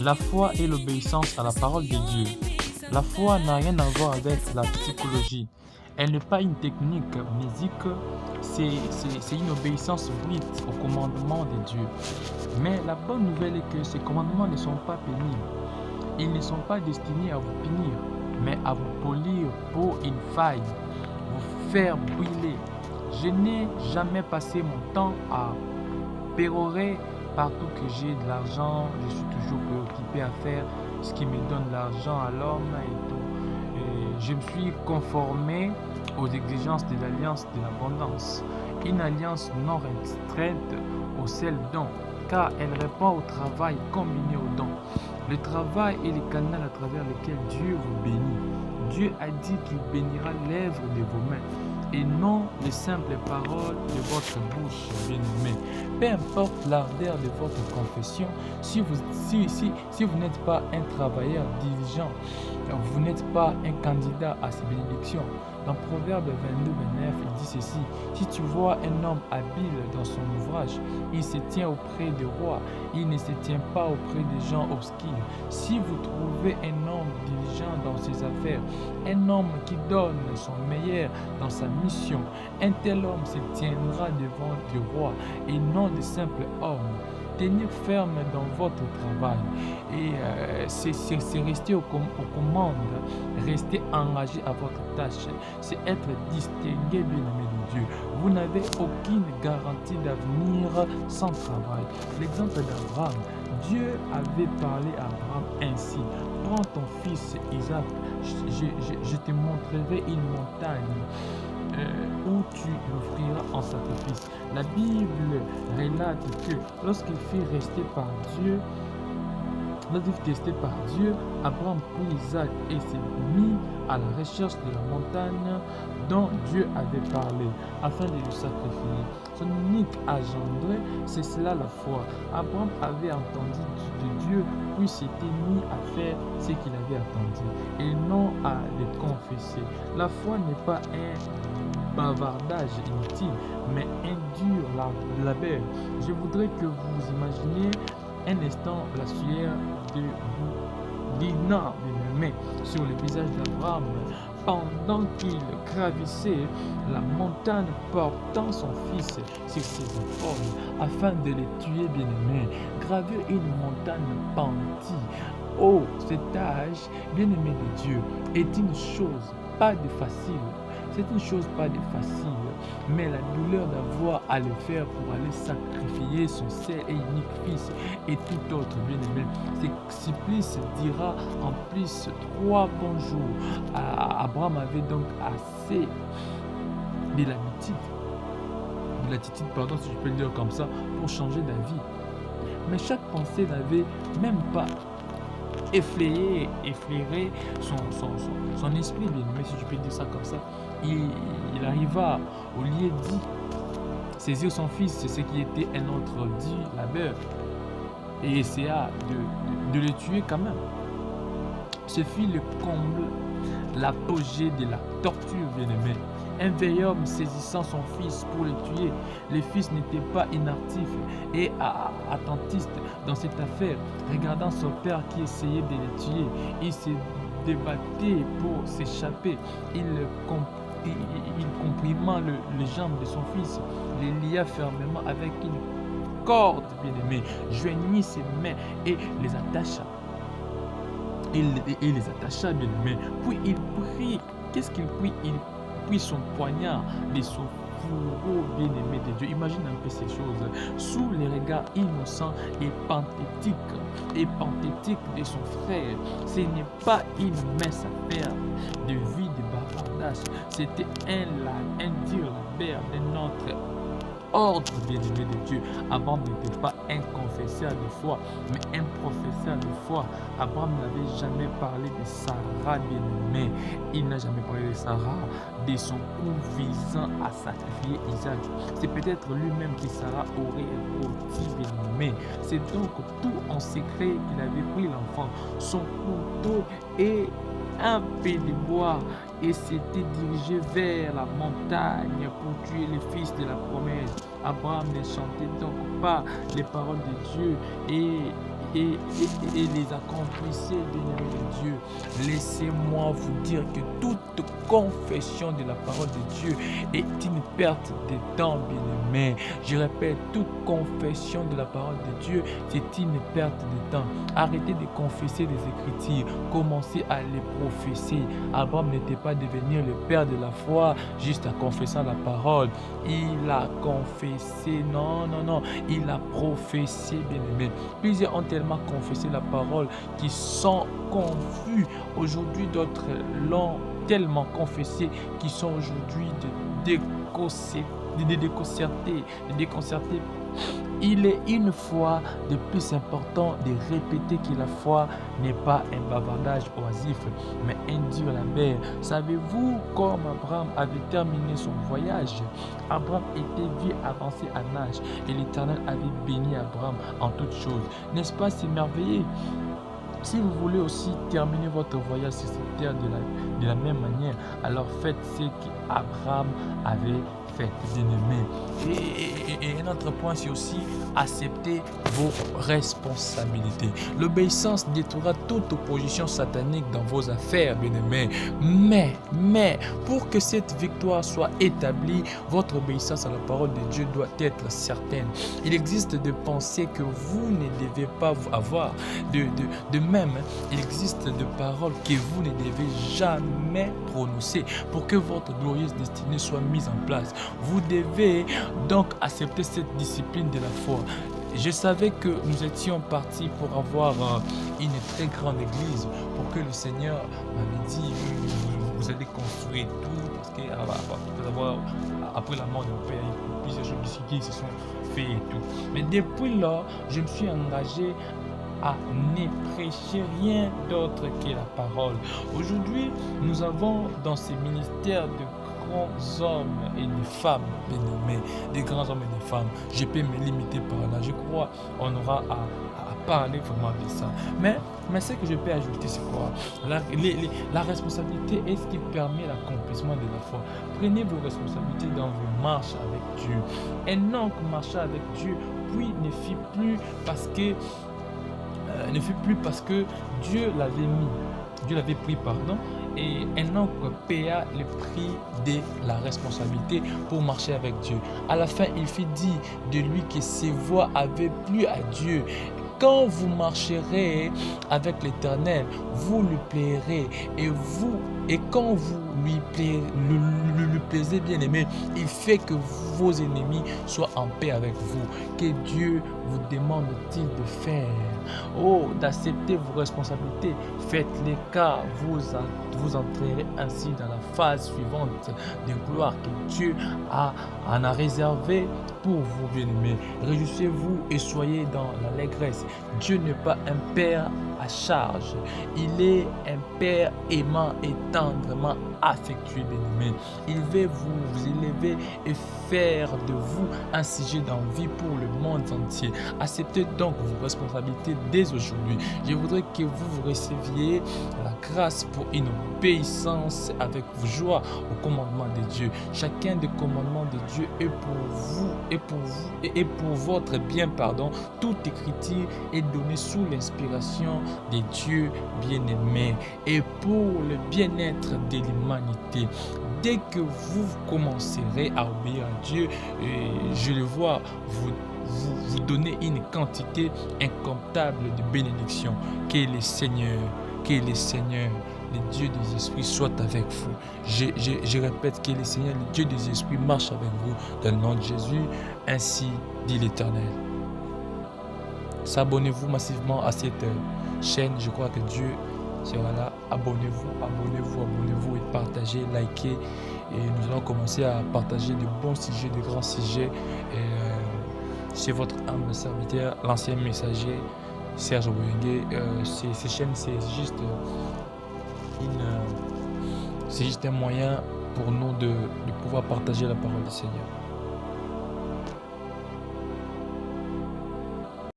La foi est l'obéissance à la parole de Dieu. La foi n'a rien à voir avec la psychologie. Elle n'est pas une technique musique, c'est une obéissance brute au commandement de Dieu. Mais la bonne nouvelle est que ces commandements ne sont pas pénibles. Ils ne sont pas destinés à vous punir, mais à vous polir pour une faille, vous faire brûler. Je n'ai jamais passé mon temps à pérorer partout que j'ai de l'argent. Je suis toujours préoccupé à faire ce qui me donne l'argent à l'homme et tout. Et je me suis conformé aux exigences de l'alliance de l'abondance. Une alliance non restreinte au seul don, car elle répond au travail combiné au don. Le travail est le canal à travers lequel Dieu vous bénit. Dieu a dit qu'il bénira l'œuvre de vos mains et non les simples paroles de votre bouche, bien-aimé. Peu importe l'ardeur de votre confession, si vous n'êtes pas un travailleur diligent, vous n'êtes pas un candidat à ces bénédictions. Dans Proverbe 22-29, il dit ceci: si tu vois un homme habile dans son ouvrage, il se tient auprès des rois, il ne se tient pas auprès des gens obscurs. Si vous trouvez un homme diligent dans ses affaires, un homme qui donne son meilleur dans sa mission, un tel homme se tiendra devant du roi et non de simples hommes. Tenir ferme dans votre travail et c'est rester aux commandes, rester engagé à votre tâche, c'est être distingué, bien-aimé de Dieu. Vous n'avez aucune garantie d'avenir sans travail. L'exemple d'Abraham, Dieu avait parlé à Abraham ainsi: prends ton fils Isaac, je te montrerai une montagne où tu l'offriras en sacrifice. La Bible relate que lorsqu'il fut resté par Dieu, Abraham prit Isaac et s'est mis à la recherche de la montagne dont Dieu avait parlé, afin de le sacrifier. Son unique engendré, c'est cela la foi. Abraham avait entendu de Dieu, puis s'était mis à faire ce qu'il avait entendu, et non à le confesser. La foi n'est pas un bavardage inutile, mais un dur labeur. Je voudrais que vous imaginiez un instant la sueur de vous glissant d'une main sur le visage d'Abraham pendant qu'il gravissait la montagne portant son fils sur ses épaules afin de le tuer, bien-aimé. Gravir une montagne pentie au cet âge, bien-aimé de Dieu, est une chose pas de facile. C'est une chose pas de facile, mais la douleur d'avoir à le faire pour aller sacrifier son seul et unique fils et tout autre, bien-aimé. Ce supplice dira en plus 3 bons jours. Abraham avait donc assez de l'attitude, pardon, si je peux le dire comme ça, pour changer d'avis. Mais chaque pensée n'avait même pas effleuré son esprit, bien-aimé, si je peux dire ça comme ça. Il arriva au lieu dit saisir son fils, c'est ce qui était un autre dit labeur, et essaya de le tuer quand même. Ce fut le comble, l'apogée de la torture, bien-aimé. Un vieil homme saisissant son fils pour le tuer. Le fils n'était pas inactif et attentiste dans cette affaire. Regardant son père qui essayait de le tuer, il se débattait pour s'échapper. Il comprima les jambes de son fils, les lia fermement avec une corde, bien-aimé, joignit ses mains et les attacha. Il les attacha, bien-aimé. Puis il prit, qu'est-ce qu'il prit? Il prit son poignard de son fourreau, bien-aimé de Dieu. Imagine un peu ces choses. Sous les regards innocents et pathétiques de son frère, ce n'est pas une mince affaire de vie de bavardage. C'était un dur labeur de notre ordre, bien-aimé de Dieu. Abraham n'était pas un confesseur de foi, mais un professeur de foi. Abraham n'avait jamais parlé de Sarah, bien-aimé. Il n'a jamais parlé de Sarah, de son coup visant à sacrifier Isaac. C'est peut-être lui-même que Sarah aurait éprouvé, bien-aimé. C'est donc tout en secret qu'il avait pris l'enfant, son couteau et un peu de bois, et s'était dirigé vers la montagne pour tuer le fils de la promesse. Abraham ne chantait donc pas les paroles de Dieu et et les accomplissez, bien-aimés de Dieu. Laissez-moi vous dire que toute confession de la parole de Dieu est une perte de temps, bien-aimés. Je répète, toute confession de la parole de Dieu, c'est une perte de temps. Arrêtez de confesser des Écritures, commencez à les professer. Abraham n'était pas devenu le père de la foi juste en confessant la parole. Il a confessé, non, il a professé, bien-aimé. Plusieurs ont tellement confessé la parole qu'ils sont confus. Aujourd'hui, d'autres l'ont tellement confessé qu'ils sont aujourd'hui déconcertés. Il est une fois de plus important de répéter que la foi n'est pas un bavardage oisif, mais un dur labeur. Savez-vous comme Abraham avait terminé son voyage? Abraham était vieux avancé en âge et l'Éternel avait béni Abraham en toutes choses. N'est-ce pas, c'est merveilleux? Si vous voulez aussi terminer votre voyage sur cette terre de la même manière, alors faites ce qu'Abraham avait fait, bien-aimé. Et un autre point, c'est aussi accepter vos responsabilités. L'obéissance détruira toute opposition satanique dans vos affaires, bien-aimés. Mais, pour que cette victoire soit établie, votre obéissance à la parole de Dieu doit être certaine. Il existe des pensées que vous ne devez pas avoir. De même, il existe des paroles que vous ne devez jamais prononcer pour que votre glorieuse destinée soit mise en place. Vous devez donc accepter cette discipline de la foi. Je savais que nous étions partis pour avoir une très grande église, pour que le Seigneur m'avait dit vous allez construire tout, parce que après la mort de mon père, il y a plusieurs choses ici qui se sont faites et tout. Mais depuis là, je me suis engagé à ne prêcher rien d'autre que la parole. Aujourd'hui, nous avons dans ces ministères de grands hommes et des femmes, bien-aimés, des grands hommes et des femmes. Je peux me limiter par là. Je crois qu'on aura à parler vraiment de ça. Mais ce que je peux ajouter, c'est quoi? La responsabilité est ce qui permet l'accomplissement de la foi. Prenez vos responsabilités dans vos marches avec Dieu. Enoch marcha avec Dieu, puis ne fit plus parce que Dieu l'avait pris, et Enoch paya le prix de la responsabilité pour marcher avec Dieu. À la fin, il fit dire de lui que ses voies avaient plu à Dieu. Quand vous marcherez avec l'Éternel, vous lui plairez, et quand vous lui plaisez, bien aimé, il fait que vos ennemis soient en paix avec vous. Que Dieu vous demande-t-il de faire? Oh, d'accepter vos responsabilités. Faites-les, car vous entrerez ainsi dans la phase suivante de gloire que Dieu en a réservé pour vous, bien-aimés. Réjouissez-vous et soyez dans l'allégresse. Dieu n'est pas un père à charge. Il est un père aimant et tendrement affectueux, bien-aimé. Il veut vous élever et faire de vous un sujet d'envie pour le monde entier. Acceptez donc vos responsabilités dès aujourd'hui. Je voudrais que vous receviez la grâce pour une obéissance avec joie au commandement de Dieu. Chacun des commandements de Dieu est pour vous et pour votre bien, Toute écriture est donnée sous l'inspiration de Dieu bien-aimé et pour le bien-être de l'humanité. Dès que vous commencerez à obéir à Dieu, je le vois, vous donner une quantité incomptable de bénédictions. Que le Seigneur, le Dieu des esprits soit avec vous. Je répète, que le Seigneur, le Dieu des esprits marche avec vous dans le nom de Jésus. Ainsi dit l'Éternel. S'abonnez-vous massivement à cette chaîne. Je crois que Dieu sera là. Abonnez-vous et partagez, likez. Et nous allons commencer à partager de bons sujets, de grands sujets. C'est votre humble serviteur, l'ancien messager Serge Boyengue. Ces chaînes, c'est juste un moyen pour nous de pouvoir partager la parole du Seigneur.